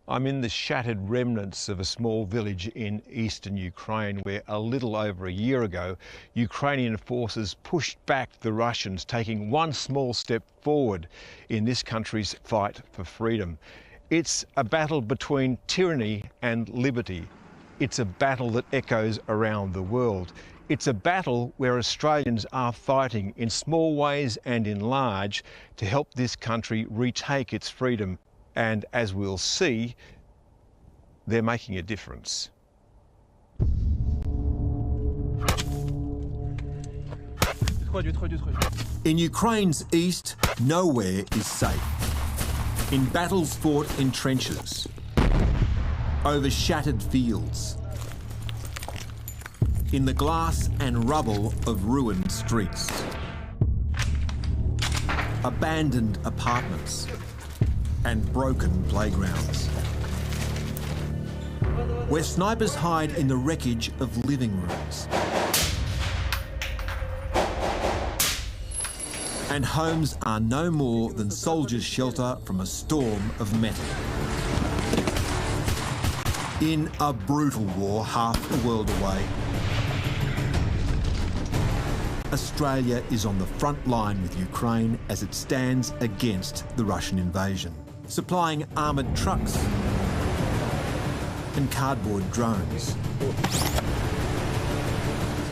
I'm in the shattered remnants of a small village in eastern Ukraine where a little over a year ago, Ukrainian forces pushed back the Russians, taking one small step forward in this country's fight for freedom. It's a battle between tyranny and liberty. It's a battle that echoes around the world. It's a battle where Australians are fighting in small ways and in large to help this country retake its freedom. And as we'll see, they're making a difference. In Ukraine's east, nowhere is safe. In battles fought in trenches, over shattered fields, in the glass and rubble of ruined streets, abandoned apartments, and broken playgrounds, where snipers hide in the wreckage of living rooms, and homes are no more than soldiers' shelter from a storm of metal. In a brutal war half a world away, Australia is on the front line with Ukraine as it stands against the Russian invasion, supplying armoured trucks and cardboard drones.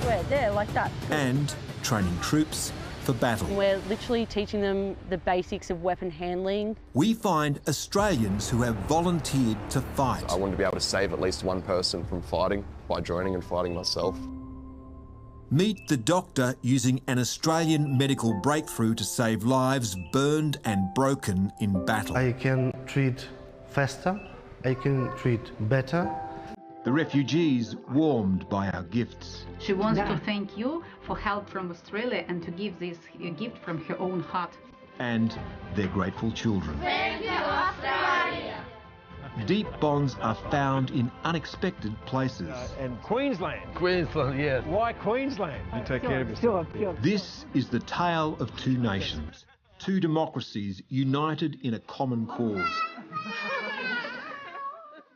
We're there like that. And training troops for battle. We're literally teaching them the basics of weapon handling. We find Australians who have volunteered to fight. I wanted to be able to save at least one person from fighting by joining and fighting myself. Meet the doctor using an Australian medical breakthrough to save lives burned and broken in battle. I can treat faster, I can treat better. The refugees warmed by our gifts. She wants to thank you for help from Australia and to give this gift from her own heart. And their grateful children. Thank you, Australia! Deep bonds are found in unexpected places. And Queensland. Queensland, yeah. Why Queensland? You take care of yourself. Sure. This is the tale of two nations, two democracies united in a common cause.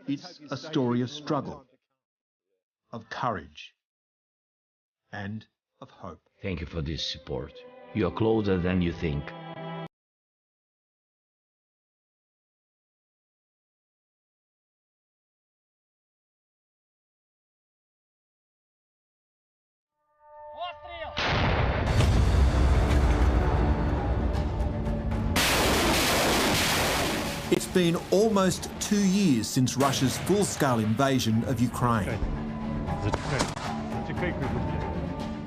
It's a story of struggle, of courage, and of hope. Thank you for this support. You are closer than you think. It's been almost 2 years since Russia's full-scale invasion of Ukraine.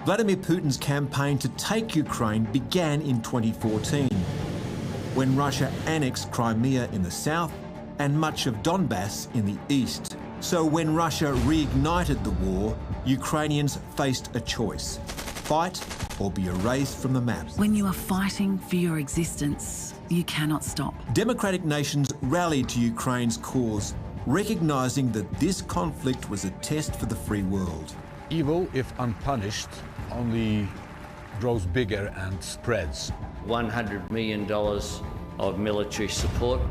Vladimir Putin's campaign to take Ukraine began in 2014, when Russia annexed Crimea in the south and much of Donbass in the east. So when Russia reignited the war, Ukrainians faced a choice: fight or be erased from the map. When you are fighting for your existence, you cannot stop. Democratic nations rallied to Ukraine's cause, recognising that this conflict was a test for the free world. Evil, if unpunished, only grows bigger and spreads. $100 million of military support.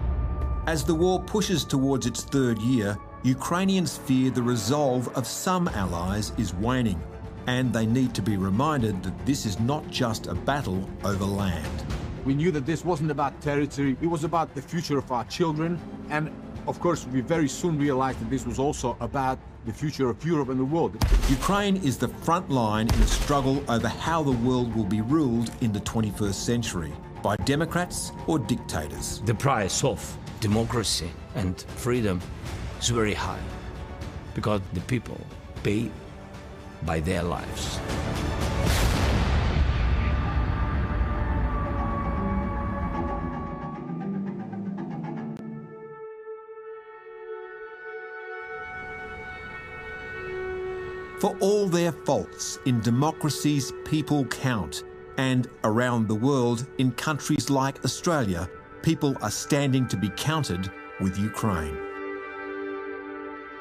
As the war pushes towards its third year, Ukrainians fear the resolve of some allies is waning, and they need to be reminded that this is not just a battle over land. We knew that this wasn't about territory, it was about the future of our children, and of course we very soon realized that this was also about the future of Europe and the world. Ukraine is the front line in the struggle over how the world will be ruled in the 21st century, by democrats or dictators. The price of democracy and freedom is very high, because the people pay by their lives. For all their faults, in democracies people count, and around the world, in countries like Australia, people are standing to be counted with Ukraine.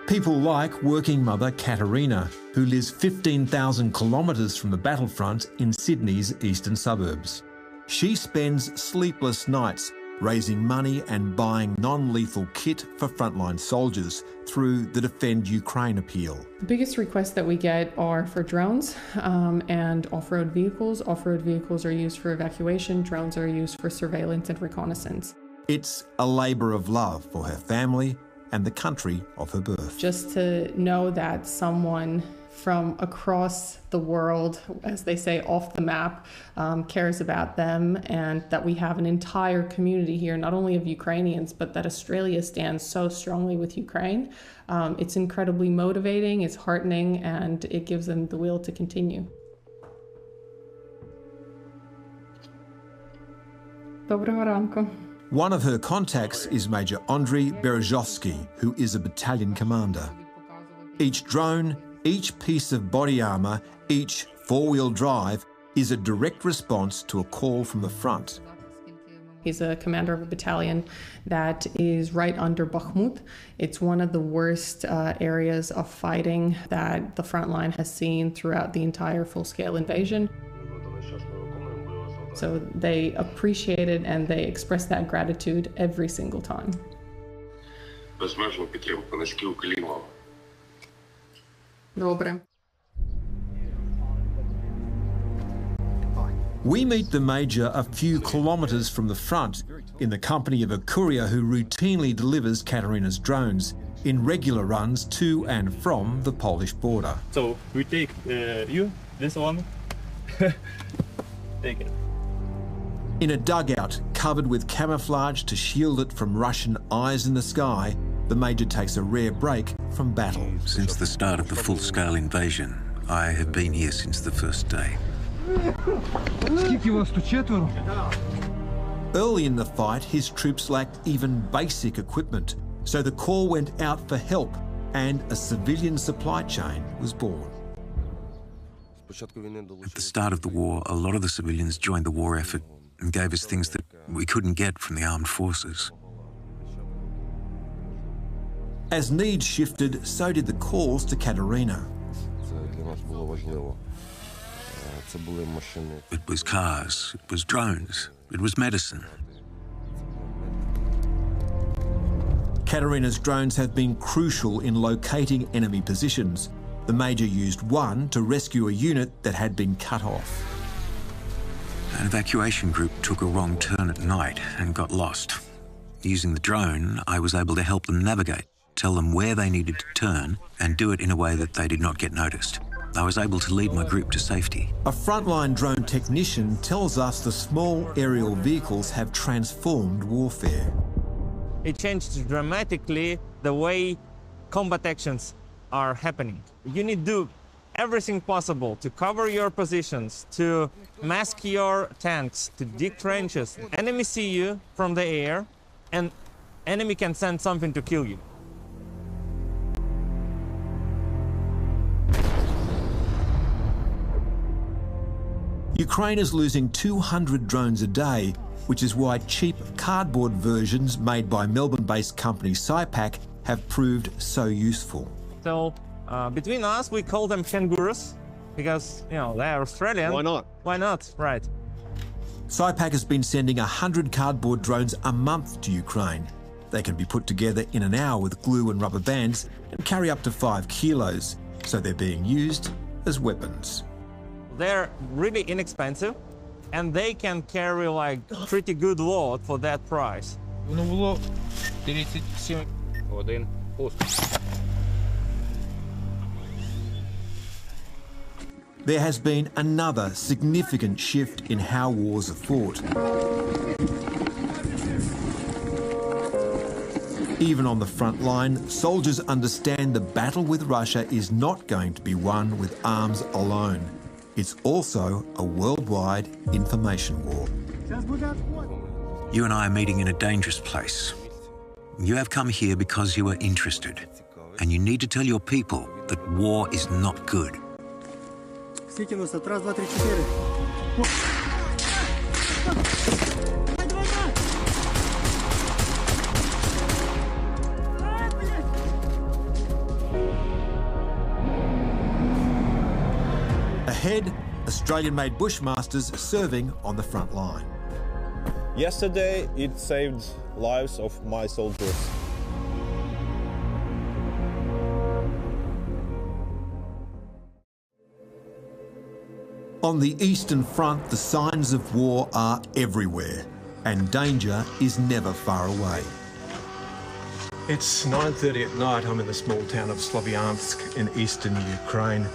People like working mother Katerina, who lives 15,000 kilometres from the battlefront in Sydney's eastern suburbs. She spends sleepless nights raising money and buying non-lethal kit for frontline soldiers through the Defend Ukraine appeal. The biggest requests that we get are for drones and off-road vehicles. Off-road vehicles are used for evacuation, drones are used for surveillance and reconnaissance. It's a labour of love for her family and the country of her birth. Just to know that someone from across the world, as they say, off the map, cares about them, and that we have an entire community here, not only of Ukrainians, but that Australia stands so strongly with Ukraine. It's incredibly motivating, it's heartening, and it gives them the will to continue. Доброго ранку. One of her contacts is Major Andriy Berezovsky, who is a battalion commander. Each drone, each piece of body armour, each four-wheel drive is a direct response to a call from the front. He's a commander of a battalion that is right under Bakhmut. It's one of the worst areas of fighting that the front line has seen throughout the entire full-scale invasion. So they appreciate it and they express that gratitude every single time. Добре. We meet the Major a few kilometres from the front in the company of a courier who routinely delivers Katerina's drones in regular runs to and from the Polish border. So we take this one. Take it. In a dugout covered with camouflage to shield it from Russian eyes in the sky, the Major takes a rare break from battle. Since the start of the full-scale invasion, I have been here since the first day. Early in the fight, his troops lacked even basic equipment, so the call went out for help and a civilian supply chain was born. At the start of the war, a lot of the civilians joined the war effort and gave us things that we couldn't get from the armed forces. As needs shifted, so did the calls to Katerina. It was cars, it was drones, it was medicine. Katerina's drones have been crucial in locating enemy positions. The Major used one to rescue a unit that had been cut off. An evacuation group took a wrong turn at night and got lost. Using the drone, I was able to help them navigate, tell them where they needed to turn, and do it in a way that they did not get noticed. I was able to lead my group to safety. A frontline drone technician tells us the small aerial vehicles have transformed warfare. It changed dramatically the way combat actions are happening. You need to do everything possible to cover your positions, to mask your tanks, to dig trenches. Enemy see you from the air, and enemy can send something to kill you. Ukraine is losing 200 drones a day, which is why cheap cardboard versions made by Melbourne-based company SciPac have proved so useful. So between us, we call them kangaroos because, you know, they're Australian. Why not? Why not? Right. SciPac has been sending 100 cardboard drones a month to Ukraine. They can be put together in an hour with glue and rubber bands and carry up to 5 kilos, so they're being used as weapons. They're really inexpensive, and they can carry like pretty good load for that price. There has been another significant shift in how wars are fought. Even on the front line, soldiers understand the battle with Russia is not going to be won with arms alone. It's also a worldwide information war. You and I are meeting in a dangerous place. You have come here because you are interested, and you need to tell your people that war is not good. Ahead, Australian-made Bushmasters serving on the front line. Yesterday, it saved lives of my soldiers. On the Eastern Front, the signs of war are everywhere, and danger is never far away. It's 9:30 at night. I'm in the small town of Slavyansk in eastern Ukraine,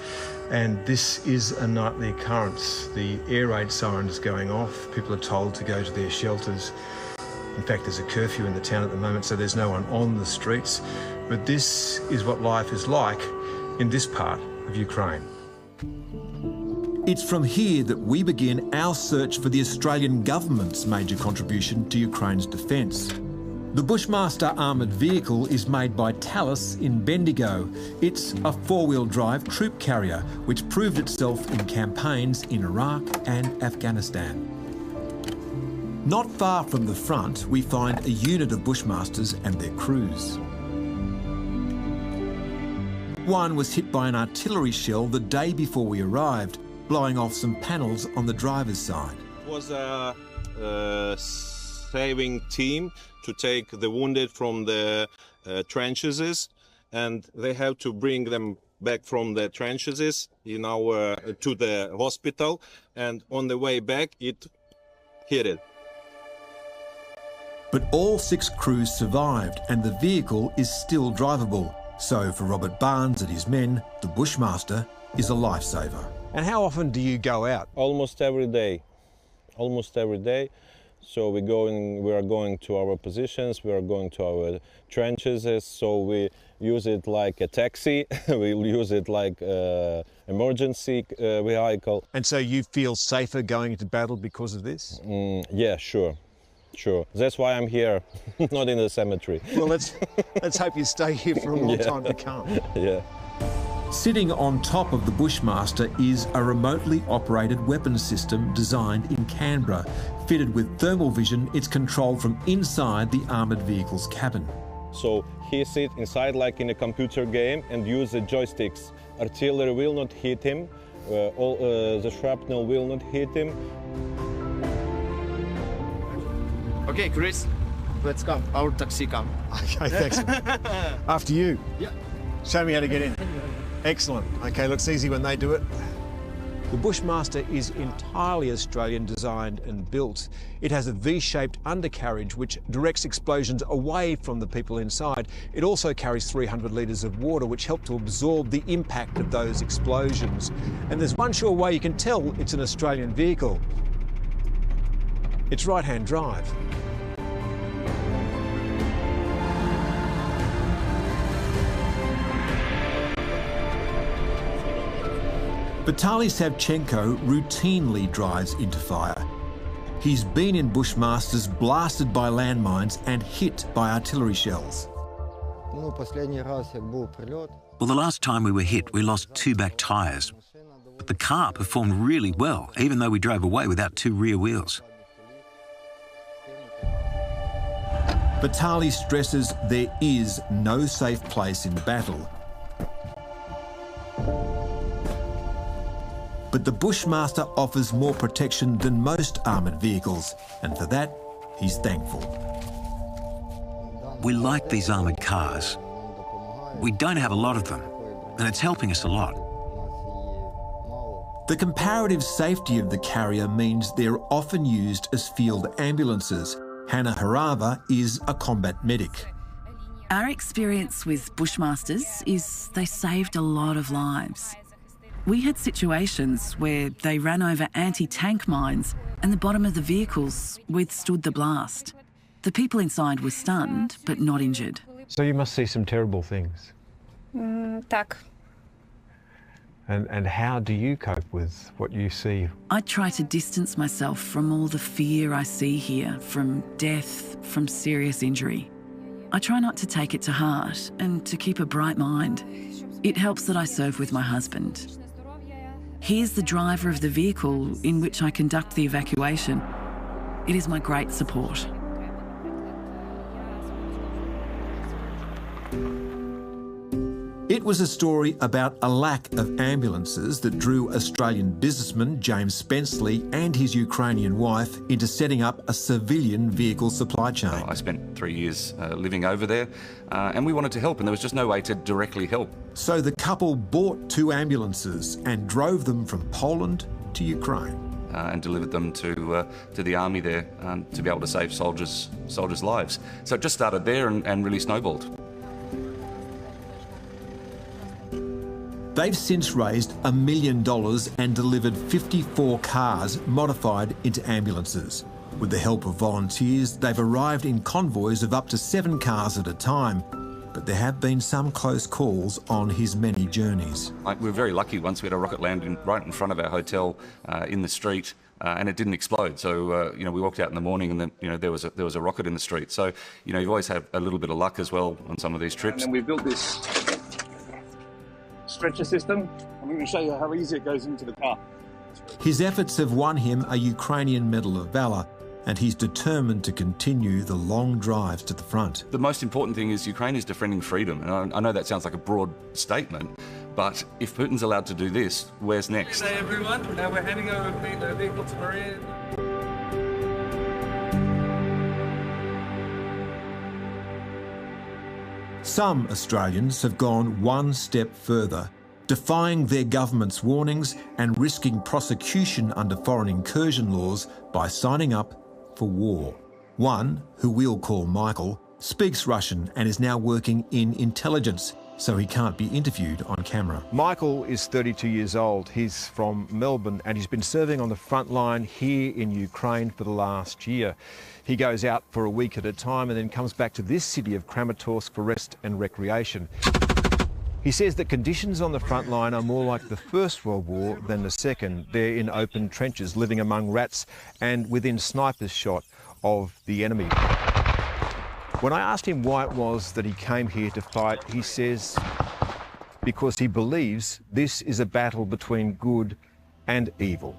and this is a nightly occurrence. The air raid siren is going off. People are told to go to their shelters. In fact, there's a curfew in the town at the moment, so there's no one on the streets. But this is what life is like in this part of Ukraine. It's from here that we begin our search for the Australian government's major contribution to Ukraine's defence. The Bushmaster armoured vehicle is made by Thales in Bendigo. It's a four-wheel drive troop carrier which proved itself in campaigns in Iraq and Afghanistan. Not far from the front, we find a unit of Bushmasters and their crews. One was hit by an artillery shell the day before we arrived, blowing off some panels on the driver's side. It was a saving team to take the wounded from the trenches, and they have to bring them back from the trenches to the hospital, and on the way back it hit it. But all 6 crews survived and the vehicle is still drivable. So for Robert Barnes and his men, the Bushmaster is a lifesaver. And how often do you go out? Almost every day. Almost every day. So we are going to our positions, we are going to our trenches, so we use it like a taxi, we use it like an emergency vehicle. And so you feel safer going into battle because of this? Yeah, sure. Sure. That's why I'm here, not in the cemetery. Well, let's hope you stay here for a long time to come. Yeah. Sitting on top of the Bushmaster is a remotely operated weapons system designed in Canberra. Fitted with thermal vision, it's controlled from inside the armoured vehicle's cabin. So he sits inside like in a computer game and use the joysticks. Artillery will not hit him, the shrapnel will not hit him. Okay, Chris, let's come. Our taxi come. Okay, thanks. After you. Yeah. Show me how to get in. Excellent. Okay, looks easy when they do it. The Bushmaster is entirely Australian designed and built. It has a V-shaped undercarriage which directs explosions away from the people inside. It also carries 300 litres of water which help to absorb the impact of those explosions. And there's one sure way you can tell it's an Australian vehicle. It's right-hand drive. Vitaly Savchenko routinely drives into fire. He's been in Bushmasters blasted by landmines and hit by artillery shells. Well, the last time we were hit, we lost 2 back tyres. But the car performed really well, even though we drove away without 2 rear wheels. Vitaly stresses there is no safe place in battle. But the Bushmaster offers more protection than most armoured vehicles, and for that, he's thankful. We like these armoured cars. We don't have a lot of them, and it's helping us a lot. The comparative safety of the carrier means they're often used as field ambulances. Hannah Harava is a combat medic. Our experience with Bushmasters is they saved a lot of lives. We had situations where they ran over anti-tank mines and the bottom of the vehicles withstood the blast. The people inside were stunned, but not injured. So you must see some terrible things. Tak. And how do you cope with what you see? I try to distance myself from all the fear I see here, from death, from serious injury. I try not to take it to heart and to keep a bright mind. It helps that I serve with my husband. He is the driver of the vehicle in which I conduct the evacuation. It is my great support. It It was a story about a lack of ambulances that drew Australian businessman James Spenceley and his Ukrainian wife into setting up a civilian vehicle supply chain. I spent 3 years living over there and we wanted to help, and there was just no way to directly help. So the couple bought 2 ambulances and drove them from Poland to Ukraine. And delivered them to the army there to be able to save soldiers' lives. So it just started there and really snowballed. They've since raised $1 million and delivered 54 cars modified into ambulances. With the help of volunteers, they've arrived in convoys of up to 7 cars at a time. But there have been some close calls on his many journeys. We were very lucky once we had a rocket land right in front of our hotel in the street, and it didn't explode. So we walked out in the morning, and then there was a rocket in the street. So you always have a little bit of luck as well on some of these trips. And then we built this stretcher system. I'm going to show you how easy it goes into the car. His efforts have won him a Ukrainian Medal of Valour, and he's determined to continue the long drives to the front. The most important thing is Ukraine is defending freedom. And I know that sounds like a broad statement, but if Putin's allowed to do this, where's next? Good day, everyone. Now we're heading over the vehicle to Maria. Some Australians have gone one step further, defying their government's warnings and risking prosecution under foreign incursion laws by signing up for war. One, who we'll call Michael, speaks Russian and is now working in intelligence, so he can't be interviewed on camera. Michael is 32 years old. He's from Melbourne and he's been serving on the front line here in Ukraine for the last year. He goes out for a week at a time and then comes back to this city of Kramatorsk for rest and recreation. He says that conditions on the front line are more like the First World War than the Second. They're in open trenches, living among rats and within sniper's shot of the enemy. When I asked him why it was that he came here to fight, he says because he believes this is a battle between good and evil.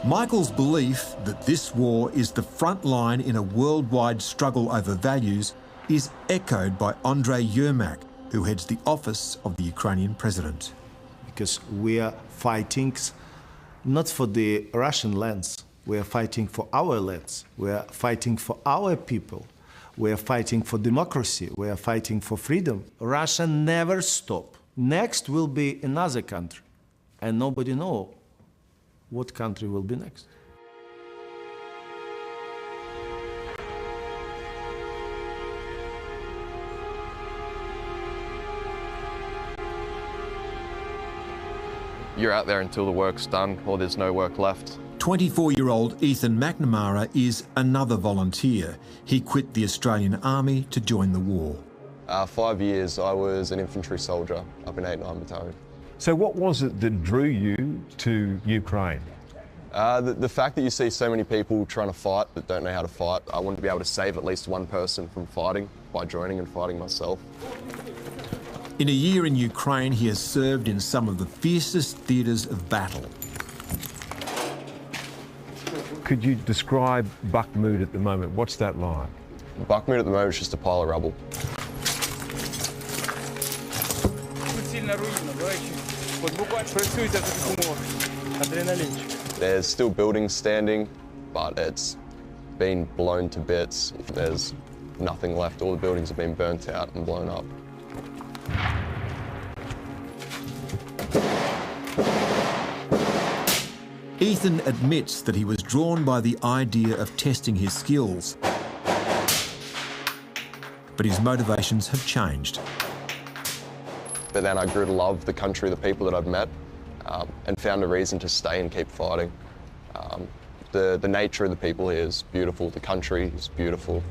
Michael's belief that this war is the front line in a worldwide struggle over values is echoed by Andrei Yermak, who heads the office of the Ukrainian president. Because we are fighting not for the Russian lands, we are fighting for our lands, we are fighting for our people, we are fighting for democracy, we are fighting for freedom. Russia never stop. Next will be another country, and nobody knows what country will be next. You're out there until the work's done or there's no work left. 24-year-old Ethan McNamara is another volunteer. He quit the Australian Army to join the war. 5 years I was an infantry soldier up in 8th 9th Battalion. So what was it that drew you to Ukraine? The fact that you see so many people trying to fight but don't know how to fight. I wanted to be able to save at least one person from fighting by joining and fighting myself. In a year in Ukraine, he has served in some of the fiercest theatres of battle. Could you describe Bakhmut at the moment? What's that like? Bakhmut at the moment is just a pile of rubble. There's still buildings standing, but it's been blown to bits. There's nothing left. All the buildings have been burnt out and blown up. Ethan admits that he was drawn by the idea of testing his skills, but his motivations have changed. But then I grew to love the country, the people that I've met, and found a reason to stay and keep fighting. The nature of the people here is beautiful, the country is beautiful.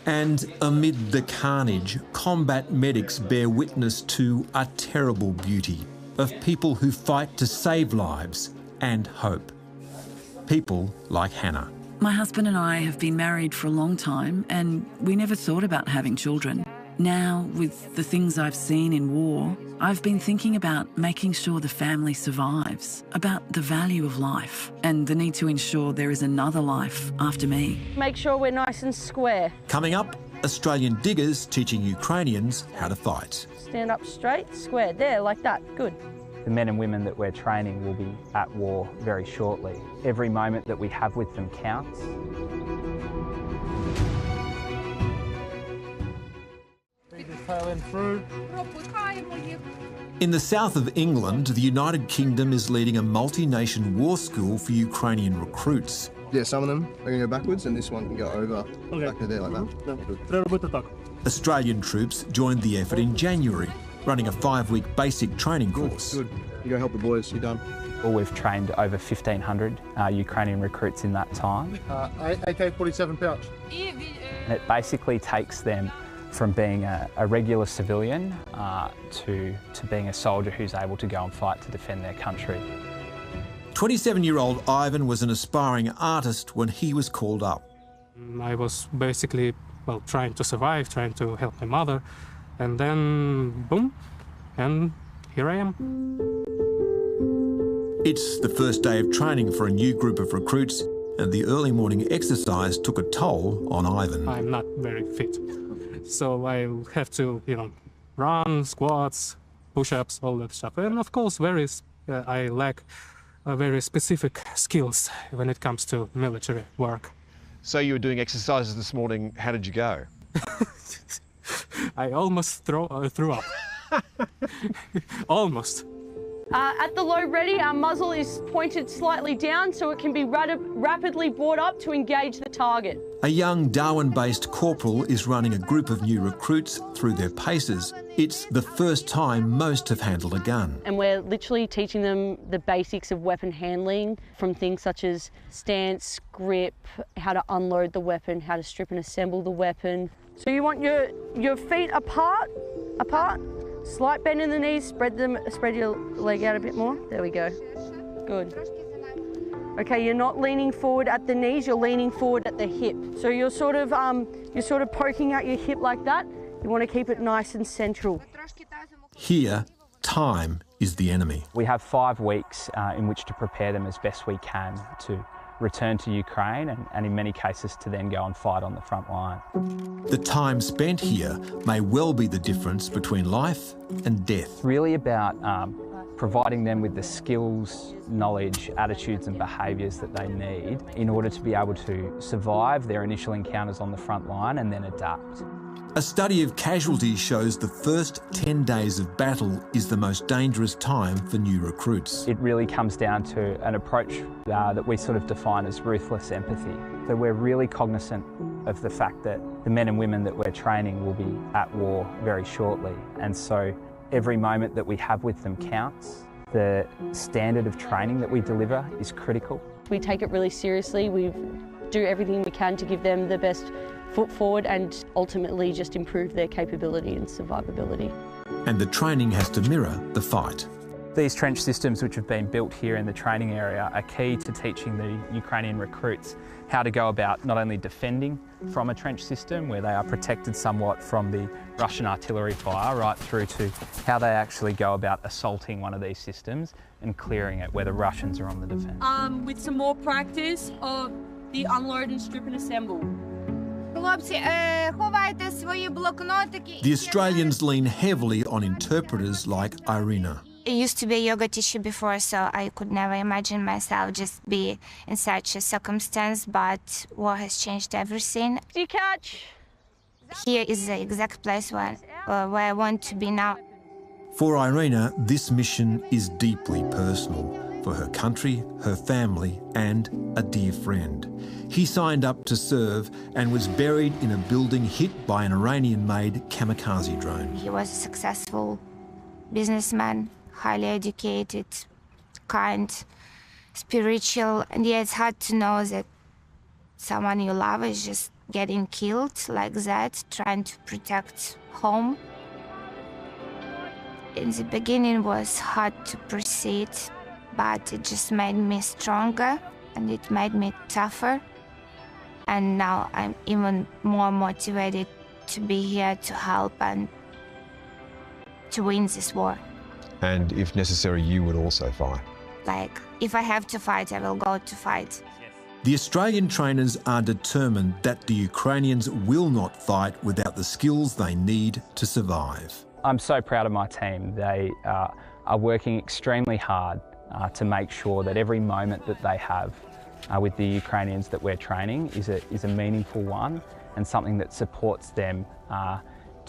And amid the carnage, combat medics bear witness to a terrible beauty of people who fight to save lives and hope. People like Hannah. My husband and I have been married for a long time and we never thought about having children. Now, with the things I've seen in war, I've been thinking about making sure the family survives, about the value of life and the need to ensure there is another life after me. Make sure we're nice and square. Coming up, Australian diggers teaching Ukrainians how to fight. Stand up straight, square. There, like that. Good. The men and women that we're training will be at war very shortly. Every moment that we have with them counts. In the south of England, the United Kingdom is leading a multi-nation war school for Ukrainian recruits. Yeah, some of them are going to go backwards and this one can go over back to there like that. Australian troops joined the effort in January, running a 5-week basic training course. Good. You go help the boys, you're done. Well, we've trained over 1,500 Ukrainian recruits in that time. AK-47 pouch. And it basically takes them from being a regular civilian to being a soldier who's able to go and fight to defend their country. 27-year-old Ivan was an aspiring artist when he was called up. I was basically, well, trying to survive, trying to help my mother, and then boom, and here I am. It's the first day of training for a new group of recruits, and the early morning exercise took a toll on Ivan. I'm not very fit, so I have to, run, squats, push-ups, all that stuff. And of course, I lack very specific skills when it comes to military work. So you were doing exercises this morning. How did you go? I almost threw up. Almost. At the low ready, our muzzle is pointed slightly down so it can be rapidly brought up to engage the target. A young Darwin-based corporal is running a group of new recruits through their paces. It's the first time most have handled a gun. And we're literally teaching them the basics of weapon handling, from things such as stance, grip, how to unload the weapon, how to strip and assemble the weapon. So you want your feet apart. Slight bend in the knees, spread your leg out a bit more. There we go. Good. Okay, you're not leaning forward at the knees, you're leaning forward at the hip. So you're sort of poking out your hip like that. You want to keep it nice and central. Here, time is the enemy. We have 5 weeks in which to prepare them as best we can to return to Ukraine and in many cases to then go and fight on the front line. The time spent here may well be the difference between life and death. Really about providing them with the skills, knowledge, attitudes and behaviours that they need in order to be able to survive their initial encounters on the front line and then adapt. A study of casualties shows the first 10 days of battle is the most dangerous time for new recruits. It really comes down to an approach that we sort of define as ruthless empathy. So we're really cognizant of the fact that the men and women that we're training will be at war very shortly. And so every moment that we have with them counts. The standard of training that we deliver is critical. We take it really seriously. We do everything we can to give them the best foot forward and ultimately just improve their capability and survivability. And the training has to mirror the fight. These trench systems which have been built here in the training area are key to teaching the Ukrainian recruits how to go about not only defending from a trench system where they are protected somewhat from the Russian artillery fire, right through to how they actually go about assaulting one of these systems and clearing it where the Russians are on the defence. With some more practice of the unload and strip and assemble. The Australians lean heavily on interpreters like Irina. I used to be a yoga teacher before, so I could never imagine myself just be in such a circumstance, but war has changed everything. Do you catch? Here is the exact place where I want to be now. For Irina, this mission is deeply personal for her country, her family, and a dear friend. He signed up to serve and was buried in a building hit by an Iranian-made kamikaze drone. He was a successful businessman, highly educated, kind, spiritual, and yeah, it's hard to know that someone you love is just getting killed like that, trying to protect home. In the beginning it was hard to proceed, but it just made me stronger and it made me tougher. And now I'm even more motivated to be here to help and to win this war. And if necessary, you would also fight. Like, if I have to fight, I will go to fight. The Australian trainers are determined that the Ukrainians will not fight without the skills they need to survive. I'm so proud of my team. They are working extremely hard to make sure that every moment that they have with the Ukrainians that we're training is a meaningful one and something that supports them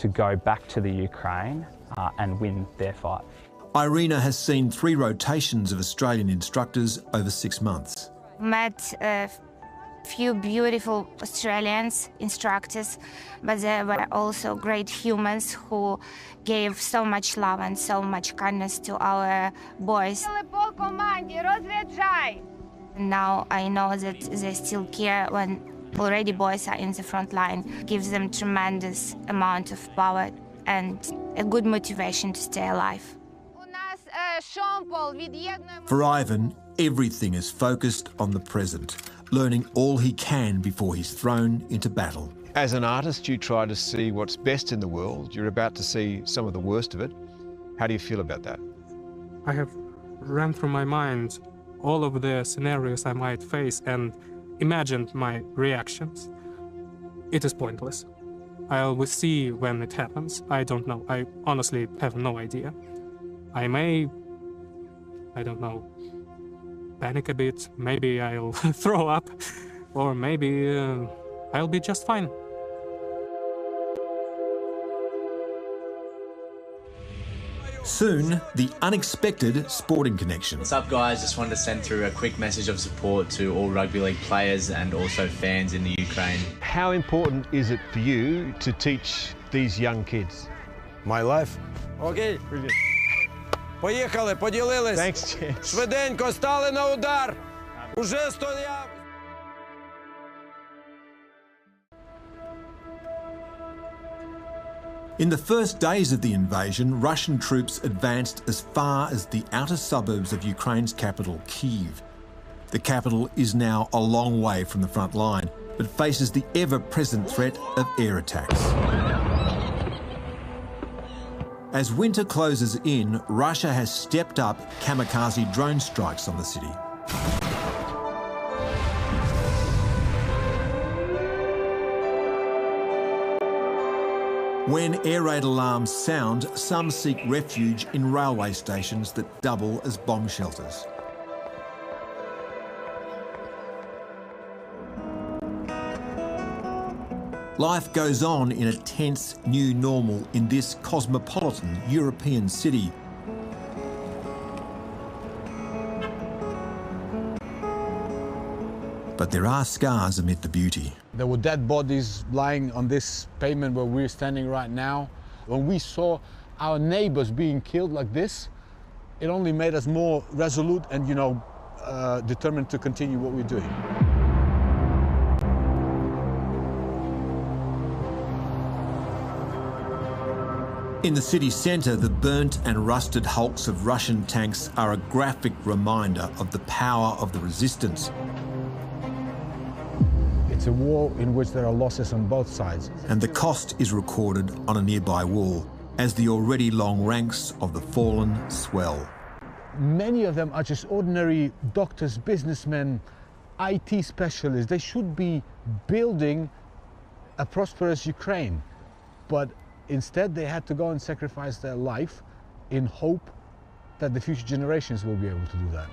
to go back to the Ukraine and win their fight. Irina has seen 3 rotations of Australian instructors over 6 months. Met a few beautiful Australians instructors, but there were also great humans who gave so much love and so much kindness to our boys. Now I know that they still care when already boys are in the front line. Gives them tremendous amount of power and a good motivation to stay alive. For Ivan, everything is focused on the present, learning all he can before he's thrown into battle. As an artist, you try to see what's best in the world. You're about to see some of the worst of it. How do you feel about that? I have ran through my mind all of the scenarios I might face and imagined my reactions. It is pointless. I will see when it happens. I don't know. I honestly have no idea. I may, I don't know, panic a bit. Maybe I'll throw up, or maybe I'll be just fine. Soon, the unexpected sporting connection. What's up, guys? Just wanted to send through a quick message of support to all rugby league players and also fans in the Ukraine. How important is it for you to teach these young kids? My life. Окей. Brilliant. Поїхали, поділились. Thanks, James. Швиденько стали на удар. Уже стояв. In the first days of the invasion, Russian troops advanced as far as the outer suburbs of Ukraine's capital, Kyiv. The capital is now a long way from the front line, but faces the ever-present threat of air attacks. As winter closes in, Russia has stepped up kamikaze drone strikes on the city. When air raid alarms sound, some seek refuge in railway stations that double as bomb shelters. Life goes on in a tense new normal in this cosmopolitan European city. But there are scars amid the beauty. There were dead bodies lying on this pavement where we're standing right now. When we saw our neighbors being killed like this, it only made us more resolute and, determined to continue what we're doing. In the city centre, the burnt and rusted hulks of Russian tanks are a graphic reminder of the power of the resistance. It's a war in which there are losses on both sides. And the cost is recorded on a nearby wall as the already long ranks of the fallen swell. Many of them are just ordinary doctors, businessmen, IT specialists. They should be building a prosperous Ukraine. But instead, they had to go and sacrifice their life in hope that the future generations will be able to do that.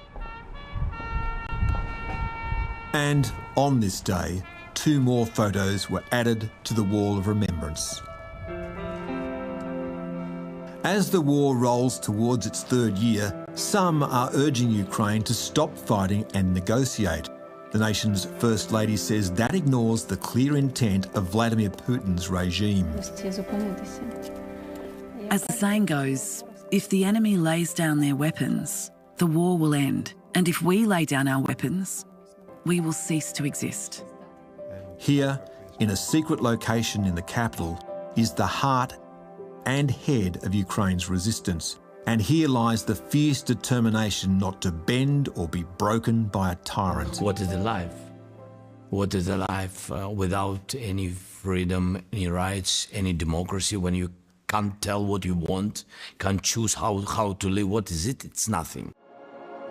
And on this day, 2 more photos were added to the wall of remembrance. As the war rolls towards its 3rd year, some are urging Ukraine to stop fighting and negotiate. The nation's First Lady says that ignores the clear intent of Vladimir Putin's regime. As the saying goes, if the enemy lays down their weapons, the war will end. And if we lay down our weapons, we will cease to exist. Here, in a secret location in the capital, is the heart and head of Ukraine's resistance. And here lies the fierce determination not to bend or be broken by a tyrant. What is the life? What is a life without any freedom, any rights, any democracy, when you can't tell what you want, can't choose how to live? What is it? It's nothing.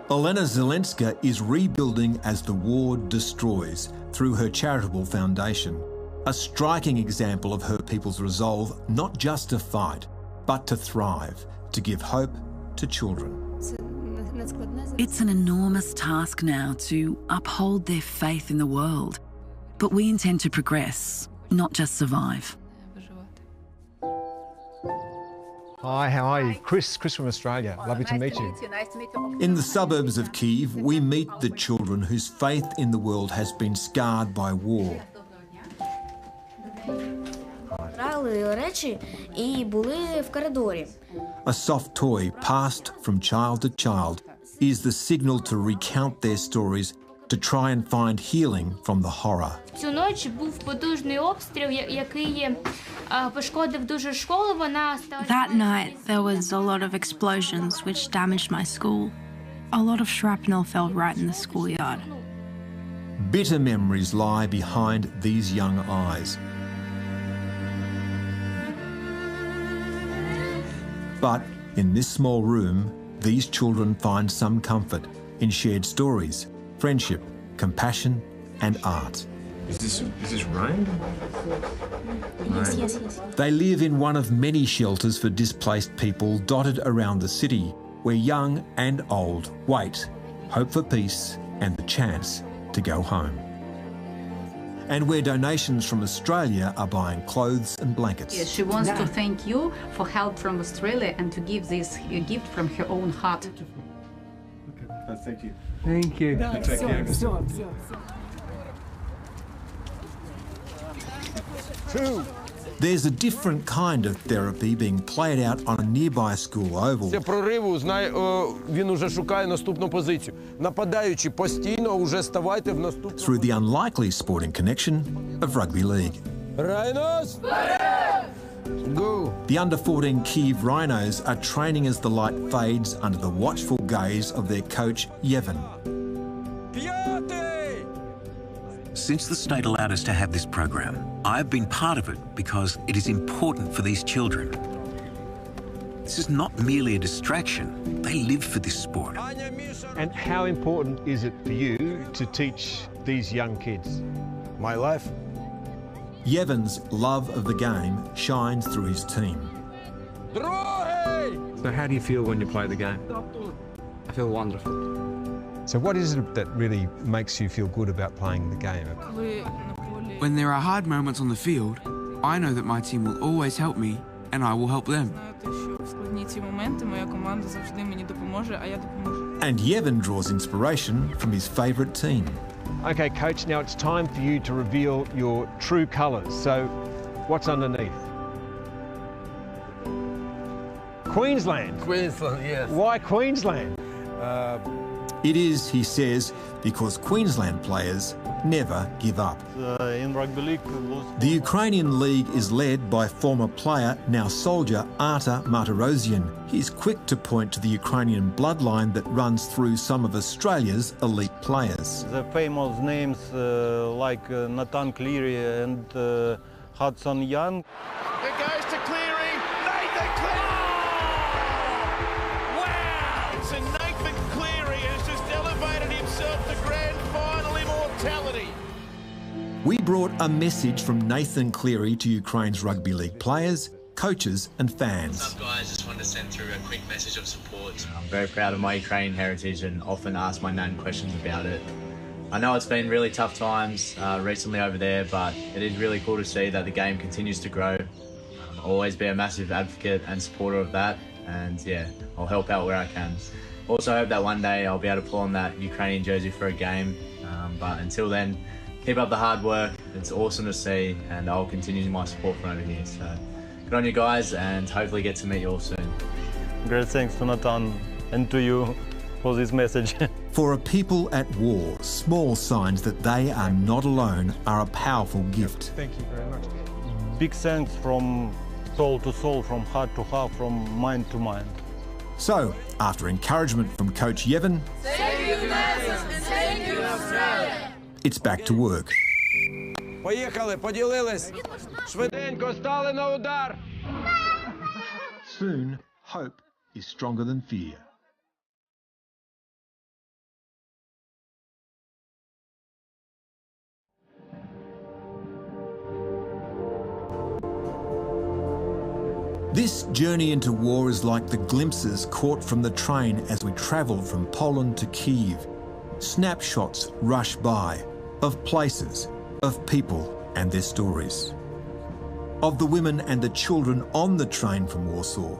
Olena Zelenska is rebuilding as the war destroys through her charitable foundation. A striking example of her people's resolve not just to fight, but to thrive, to give hope to children. It's an enormous task now to uphold their faith in the world. But we intend to progress, not just survive. Hi, how are you? Chris from Australia. Lovely to meet you. Nice to meet you. In the suburbs of Kyiv, we meet the children whose faith in the world has been scarred by war. A soft toy passed from child to child is the signal to recount their stories, to try and find healing from the horror. Цю ніч був потужний обстріл, який пошкодив дуже школу. That night there was a lot of explosions which damaged my school. A lot of shrapnel fell right in the schoolyard. Bitter memories lie behind these young eyes. But in this small room, these children find some comfort in shared stories, friendship, compassion and art. Is this rain? Yes. They live in one of many shelters for displaced people dotted around the city, where young and old wait, hope for peace and the chance to go home. And where donations from Australia are buying clothes and blankets. Yes, she wants to thank you for help from Australia and to give this gift from her own heart. Thank you. Thank you. Take care. There's a different kind of therapy being played out on a nearby school oval. Після прориву, він уже шукає наступну позицію. Нападаючи постійно, уже ставайте в наступну. Through the unlikely sporting connection of rugby league. Rhinos! Go! The under-14 Kyiv Rhinos are training as the light fades under the watchful gaze of their coach, Yevhen. Since the state allowed us to have this program, I've been part of it because it is important for these children. This is not merely a distraction. They live for this sport. And how important is it for you to teach these young kids? My life. Yevhen's love of the game shines through his team. So how do you feel when you play the game? I feel wonderful. So what is it that really makes you feel good about playing the game? When there are hard moments on the field, I know that my team will always help me and I will help them. And Yevhen draws inspiration from his favourite team. Okay, coach, now it's time for you to reveal your true colours. So what's underneath? Queensland. Queensland, yes. Why Queensland? It is, he says, because Queensland players never give up. In rugby league, The Ukrainian league is led by former player, now soldier, Arta Martirosyan. He's quick to point to the Ukrainian bloodline that runs through some of Australia's elite players. the famous names like Nathan Cleary and Hudson Young. It goes to Cleary. Nathan Cleary! Wow! So Nathan Cleary has just elevated himself to grand final immortality. We brought a message from Nathan Cleary to Ukraine's rugby league players, coaches and fans. What's up, guys? Just wanted to send through a quick message of support. I'm very proud of my Ukrainian heritage and often ask my nan questions about it. I know it's been really tough times recently over there, but it is really cool to see that the game continues to grow. I'll always be a massive advocate and supporter of that, and yeah, I'll help out where I can. Also hope that one day I'll be able to pull on that Ukrainian jersey for a game, but until then, keep up the hard work. It's awesome to see, and I'll continue my support from over here. So good on you guys, and hopefully get to meet you all soon. Great thanks to Nathan and to you for this message. For a people at war, small signs that they are not alone are a powerful gift. Thank you very much. Big thanks from soul to soul, from heart to heart, from mind to mind. So, after encouragement from Coach Yevhen, Thank you, Netherlands, and thank you, Australia. it's back to work. Поїхали, поділились. Швиденько, стали на удар. Soon, hope is stronger than fear. This journey into war is like the glimpses caught from the train as we travelled from Poland to Kyiv. Snapshots rush by of places, of people and their stories. Of the women and the children on the train from Warsaw.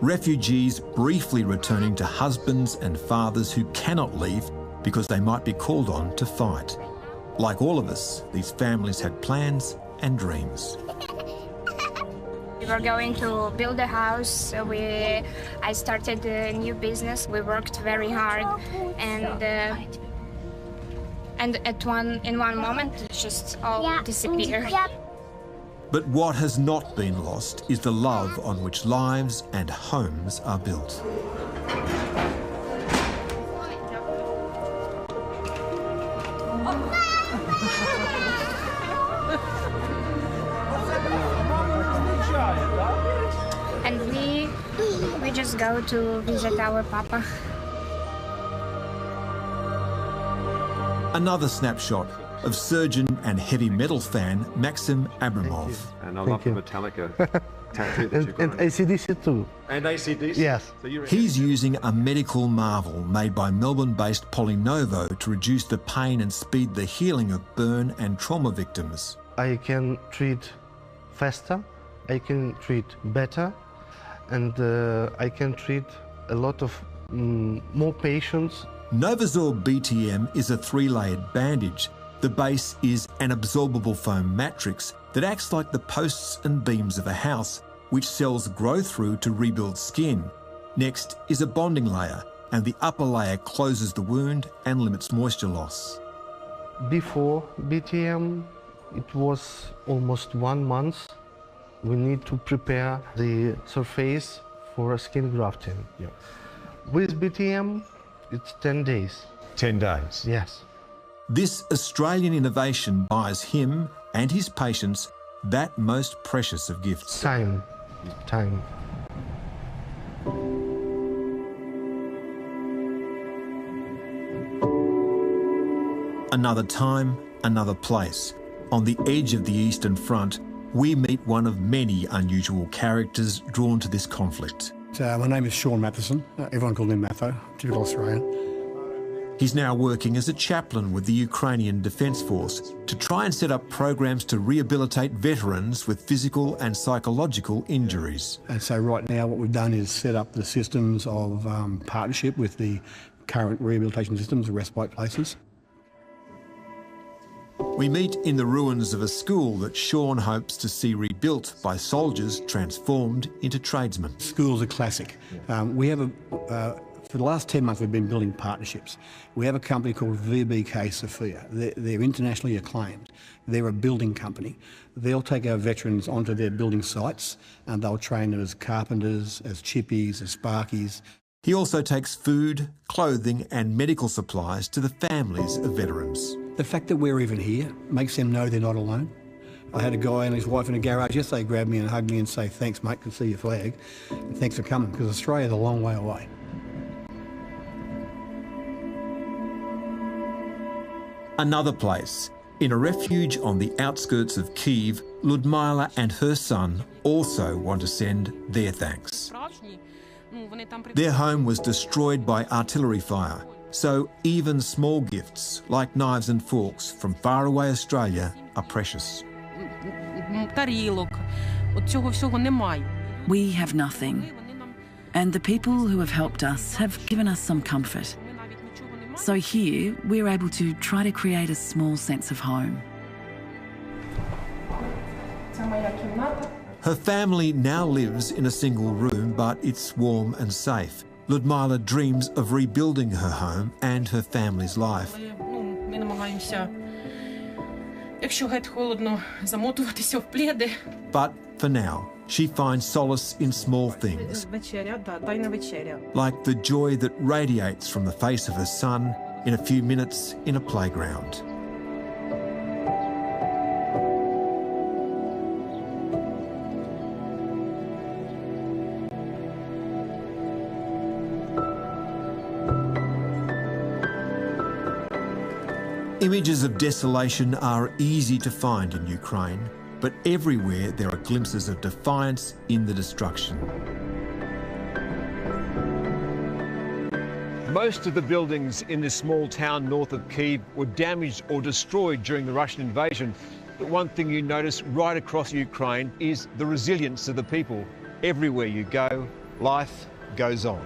Refugees briefly returning to husbands and fathers who cannot leave because they might be called on to fight. Like all of us, these families had plans and dreams. We were going to build a house. I started a new business. We worked very hard, and in one moment, it just all disappeared. But what has not been lost is the love on which lives and homes are built. And we just go to visit our papa. Another snapshot of surgeon and heavy metal fan Maxim Abramov. And I love the Metallica tattoo that you've got. And AC/DC too. And AC/DC? Yes. So you're He's using a medical marvel made by Melbourne-based Polynovo to reduce the pain and speed the healing of burn and trauma victims. I can treat faster, I can treat better, and I can treat a lot of more patients. Novazor BTM is a 3-layered bandage. The base is an absorbable foam matrix that acts like the posts and beams of a house, which cells grow through to rebuild skin. Next is a bonding layer, and the upper layer closes the wound and limits moisture loss. Before BTM, it was almost 1 month. We need to prepare the surface for skin grafting. Yeah. With BTM, it's 10 days. 10 days? Yes. This Australian innovation buys him and his patients that most precious of gifts. Time. Another time, another place. On the edge of the Eastern Front, we meet one of many unusual characters drawn to this conflict. My name is Sean Matheson. Everyone called him Matho, typical Australian. He's now working as a chaplain with the Ukrainian Defence Force to try and set up programs to rehabilitate veterans with physical and psychological injuries. And so right now what we've done is set up the systems of partnership with the current rehabilitation systems, the respite places. We meet in the ruins of a school that Sean hopes to see rebuilt by soldiers transformed into tradesmen. Schools are classic. We have for the last 10 months we've been building partnerships. We have a company called VBK Sofia. They're internationally acclaimed. They're a building company. They'll take our veterans onto their building sites and they'll train them as carpenters, as chippies, as sparkies. He also takes food, clothing and medical supplies to the families of veterans. The fact that we're even here makes them know they're not alone. I had a guy and his wife in a garage yesterday grab me and hug me and say, "Thanks, mate, can see your flag. And thanks for coming," because Australia's a long way away. Another place. In a refuge on the outskirts of Kyiv, Ludmila and her son also want to send their thanks. Their home was destroyed by artillery fire, so even small gifts like knives and forks from faraway Australia are precious. We have nothing, and the people who have helped us have given us some comfort. So here, we're able to try to create a small sense of home. Her family now lives in a single room, but it's warm and safe. Ludmila dreams of rebuilding her home and her family's life. But for now, she finds solace in small things, like the joy that radiates from the face of her son in a few minutes in a playground. Images of desolation are easy to find in Ukraine, but everywhere there are glimpses of defiance in the destruction. Most of the buildings in this small town north of Kyiv were damaged or destroyed during the Russian invasion. But one thing you notice right across Ukraine is the resilience of the people. Everywhere you go, life goes on.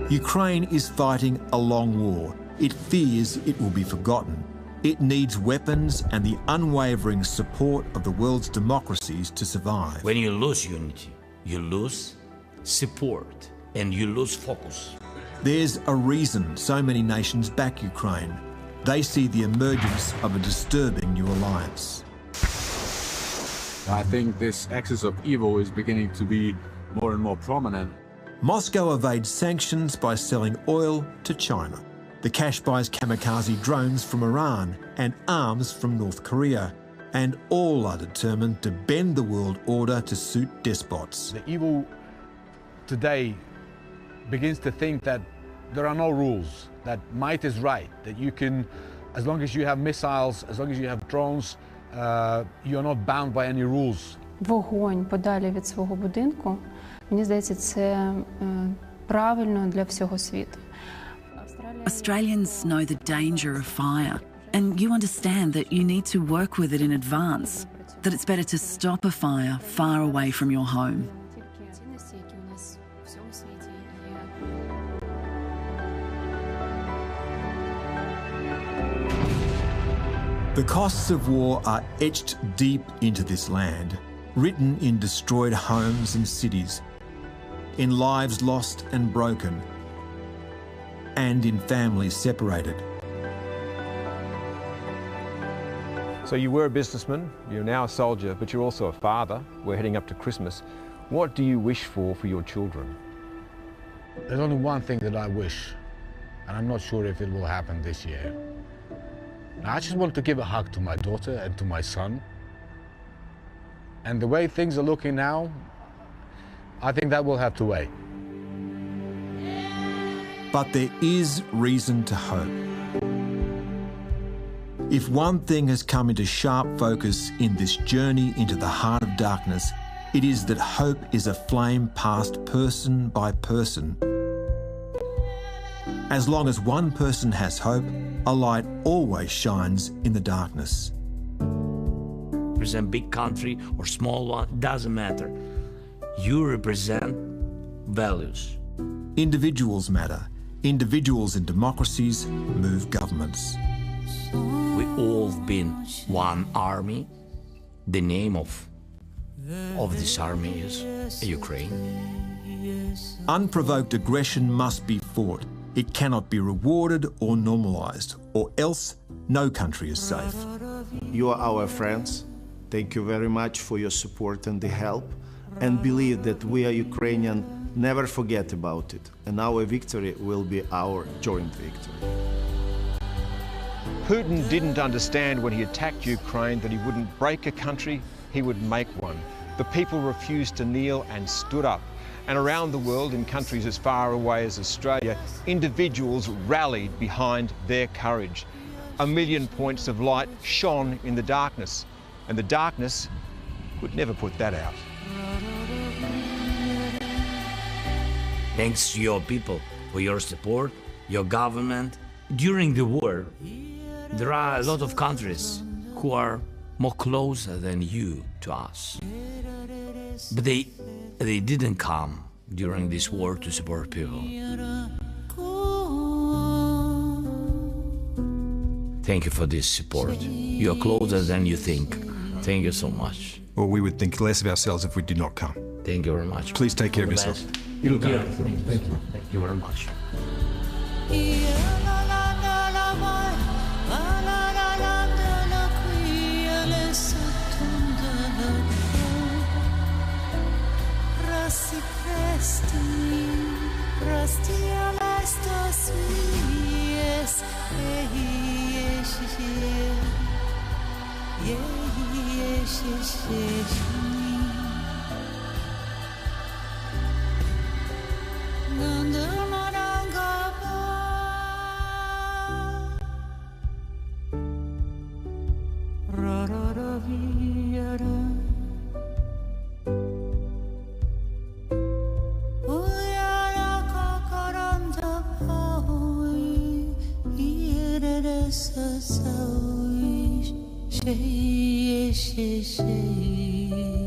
Ukraine is fighting a long war. It fears it will be forgotten. It needs weapons and the unwavering support of the world's democracies to survive. When you lose unity, you lose support and you lose focus. There's a reason so many nations back Ukraine. They see the emergence of a disturbing new alliance. I think this axis of evil is beginning to be more and more prominent. Moscow evades sanctions by selling oil to China. The cash buys kamikaze drones from Iran and arms from North Korea. And all are determined to bend the world order to suit despots. The evil today begins to think that there are no rules, that might is right, that you can, as long as you have missiles, as long as you have drones, you're not bound by any rules. Вогонь подалі від свого будинку, мені здається, це правильно для всього світу. Australians know the danger of fire, and you understand that you need to work with it in advance, that it's better to stop a fire far away from your home. The costs of war are etched deep into this land, written in destroyed homes and cities, in lives lost and broken, and in families separated. So you were a businessman, you're now a soldier, but you're also a father. We're heading up to Christmas. What do you wish for your children? There's only one thing that I wish, and I'm not sure if it will happen this year. I just want to give a hug to my daughter and to my son. And the way things are looking now, I think that will have to wait. But there is reason to hope. If one thing has come into sharp focus in this journey into the heart of darkness, it is that hope is a flame passed person by person. As long as one person has hope, a light always shines in the darkness. Represent big country or small one, doesn't matter. You represent values. Individuals matter. Individuals in democracies move governments. We all been one army. The name of this army is Ukraine. Unprovoked aggression must be fought. It cannot be rewarded or normalised, or else no country is safe. You are our friends. Thank you very much for your support and the help. And believe that we are Ukrainian, never forget about it. And our victory will be our joint victory. Putin didn't understand when he attacked Ukraine that he wouldn't break a country, he would make one. The people refused to kneel and stood up. And around the world, in countries as far away as Australia, individuals rallied behind their courage. 1 million points of light shone in the darkness, and the darkness could never put that out. Thanks to your people for your support, your government. During the war, there are a lot of countries who are more closer than you to us. But they didn't come during this war to support people. Thank you for this support. You are closer than you think. Thank you so much. Well, we would think less of ourselves if we did not come. Thank you very much. Please take care of yourself. Thank you very much. 雨，谁也是谁。